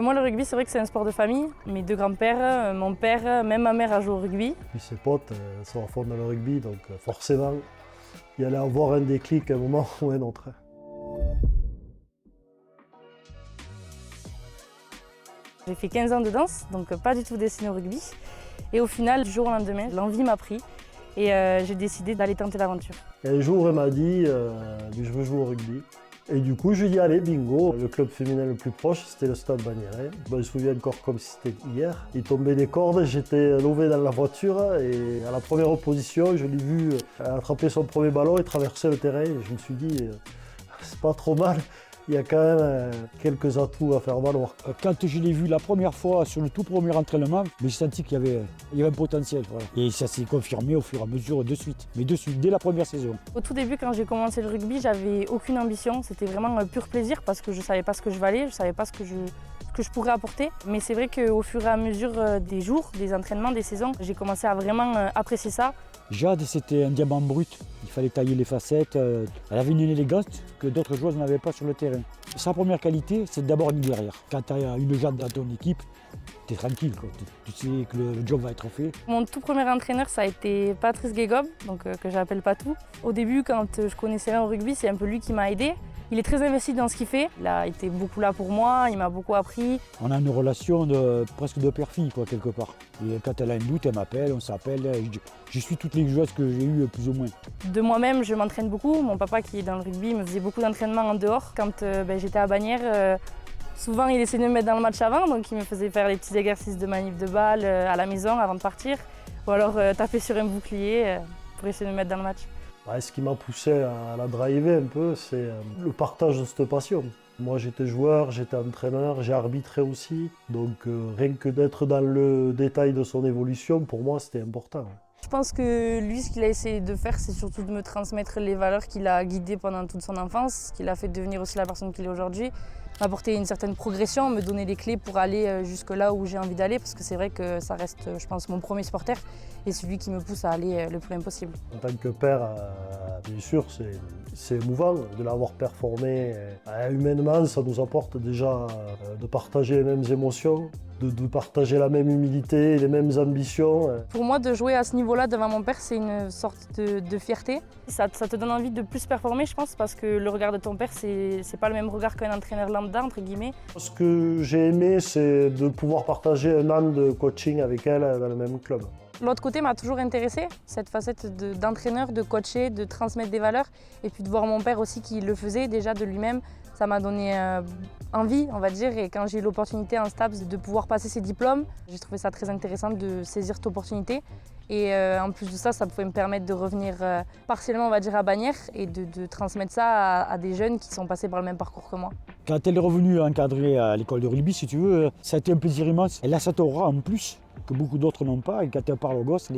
Moi, le rugby, c'est vrai que c'est un sport de famille. Mes deux grands-pères, mon père, même ma mère a joué au rugby. Puis ses potes sont à fond dans le rugby, donc forcément, il y allait avoir un déclic à un moment ou un autre. J'ai fait 15 ans de danse, donc pas du tout destinée au rugby. Et au final, du jour au lendemain, l'envie m'a pris et j'ai décidé d'aller tenter l'aventure. Et un jour, elle m'a dit je veux jouer au rugby. Et du coup, je lui ai dit allez, bingo. Le club féminin le plus proche, c'était le Stade Bagnérais. Je me souviens encore comme si c'était hier. Il tombait des cordes, j'étais lové dans la voiture et à la première opposition, je l'ai vu attraper son premier ballon et traverser le terrain. Et je me suis dit, c'est pas trop mal. Il y a quand même quelques atouts à faire valoir. Quand je l'ai vu la première fois sur le tout premier entraînement, j'ai senti qu'il y avait un potentiel. Voilà. Et ça s'est confirmé au fur et à mesure de suite. Mais de suite, dès la première saison. Au tout début, quand j'ai commencé le rugby, j'avais aucune ambition. C'était vraiment un pur plaisir parce que je ne savais pas ce que je valais, je ne savais pas ce que je pourrais apporter. Mais c'est vrai qu'au fur et à mesure des jours, des entraînements, des saisons, j'ai commencé à vraiment apprécier ça. Jade, c'était un diamant brut. Il fallait tailler les facettes. Elle avait une élégance que d'autres joueurs n'avaient pas sur le terrain. Sa première qualité, c'est d'abord une guerrière. Quand tu as une Jade dans ton équipe, tu es tranquille, quoi. Tu sais que le job va être fait. Mon tout premier entraîneur, ça a été Patrice Guégob, donc, que j'appelle Patou. Au début, quand je connaissais rien au rugby, c'est un peu lui qui m'a aidé. Il est très investi dans ce qu'il fait. Il a été beaucoup là pour moi, il m'a beaucoup appris. On a une relation presque de père-fille, quoi, quelque part. Et quand elle a un doute, elle m'appelle, on s'appelle. Je suis toutes les joueuses que j'ai eues, plus ou moins. De moi-même, je m'entraîne beaucoup. Mon papa, qui est dans le rugby, me faisait beaucoup d'entraînements en dehors. Quand j'étais à Bagnères, souvent il essayait de me mettre dans le match avant, donc il me faisait faire les petits exercices de manip de balle à la maison avant de partir. Ou alors taper sur un bouclier pour essayer de me mettre dans le match. Ce qui m'a poussé à la driver un peu, c'est le partage de cette passion. Moi j'étais joueur, j'étais entraîneur, j'ai arbitré aussi. Donc rien que d'être dans le détail de son évolution, pour moi c'était important. Je pense que lui, ce qu'il a essayé de faire, c'est surtout de me transmettre les valeurs qu'il a guidées pendant toute son enfance, qu'il a fait devenir aussi la personne qu'il est aujourd'hui. M'apporter une certaine progression, me donner les clés pour aller jusque là où j'ai envie d'aller, parce que c'est vrai que ça reste, je pense, mon premier supporter et celui qui me pousse à aller le plus loin possible. En tant que père, bien sûr, c'est émouvant de l'avoir performé. Humainement, ça nous apporte déjà de partager les mêmes émotions, de partager la même humilité, les mêmes ambitions. Pour moi, de jouer à ce niveau-là devant mon père, c'est une sorte de fierté. Ça te donne envie de plus performer, je pense, parce que le regard de ton père, c'est pas le même regard qu'un entraîneur lambda, entre guillemets. Ce que j'ai aimé, c'est de pouvoir partager un an de coaching avec elle dans le même club. L'autre côté m'a toujours intéressée, cette facette d'entraîneur, de coacher, de transmettre des valeurs. Et puis de voir mon père aussi qui le faisait déjà de lui-même, ça m'a donné envie, on va dire. Et quand j'ai eu l'opportunité en STAPS de pouvoir passer ses diplômes, j'ai trouvé ça très intéressant de saisir cette opportunité. Et en plus de ça, ça pouvait me permettre de revenir partiellement, on va dire, à Bagnères et de transmettre ça à des jeunes qui sont passés par le même parcours que moi. Quand elle est revenue encadrer à l'école de rugby, si tu veux, ça a été un plaisir immense. Elle a cette aura en plus que beaucoup d'autres n'ont pas. Et quand elle parle aux gosses,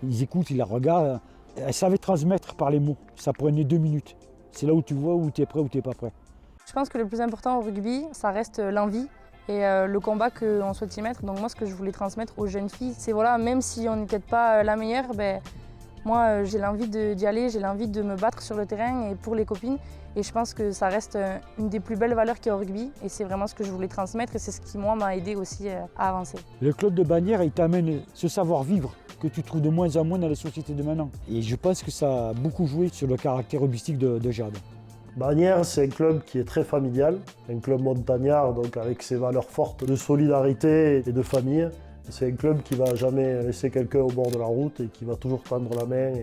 ils écoutent, ils la regardent. Elle savait transmettre par les mots. Ça prenait 2 minutes. C'est là où tu vois où tu es prêt ou tu n'es pas prêt. Je pense que le plus important au rugby, ça reste l'envie et le combat qu'on souhaite y mettre. Donc moi, ce que je voulais transmettre aux jeunes filles, c'est voilà, même si on n'est peut-être pas la meilleure, moi j'ai l'envie d'y aller, j'ai l'envie de me battre sur le terrain et pour les copines. Et je pense que ça reste une des plus belles valeurs qu'il y a au rugby. Et c'est vraiment ce que je voulais transmettre et c'est ce qui, moi, m'a aidé aussi à avancer. Le club de Bagnères, il t'amène ce savoir-vivre que tu trouves de moins en moins dans les sociétés de maintenant. Et je pense que ça a beaucoup joué sur le caractère rugbyistique de Jade. Bagnères, c'est un club qui est très familial, un club montagnard, donc avec ses valeurs fortes de solidarité et de famille. C'est un club qui ne va jamais laisser quelqu'un au bord de la route et qui va toujours tendre la main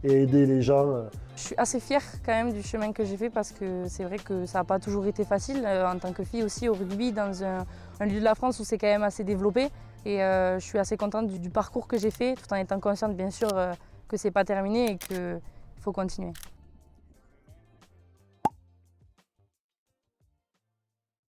et aider les gens. Je suis assez fière quand même du chemin que j'ai fait parce que c'est vrai que ça n'a pas toujours été facile en tant que fille aussi au rugby dans un lieu de la France où c'est quand même assez développé. Et je suis assez contente du parcours que j'ai fait tout en étant consciente bien sûr que c'est pas terminé et qu'il faut continuer.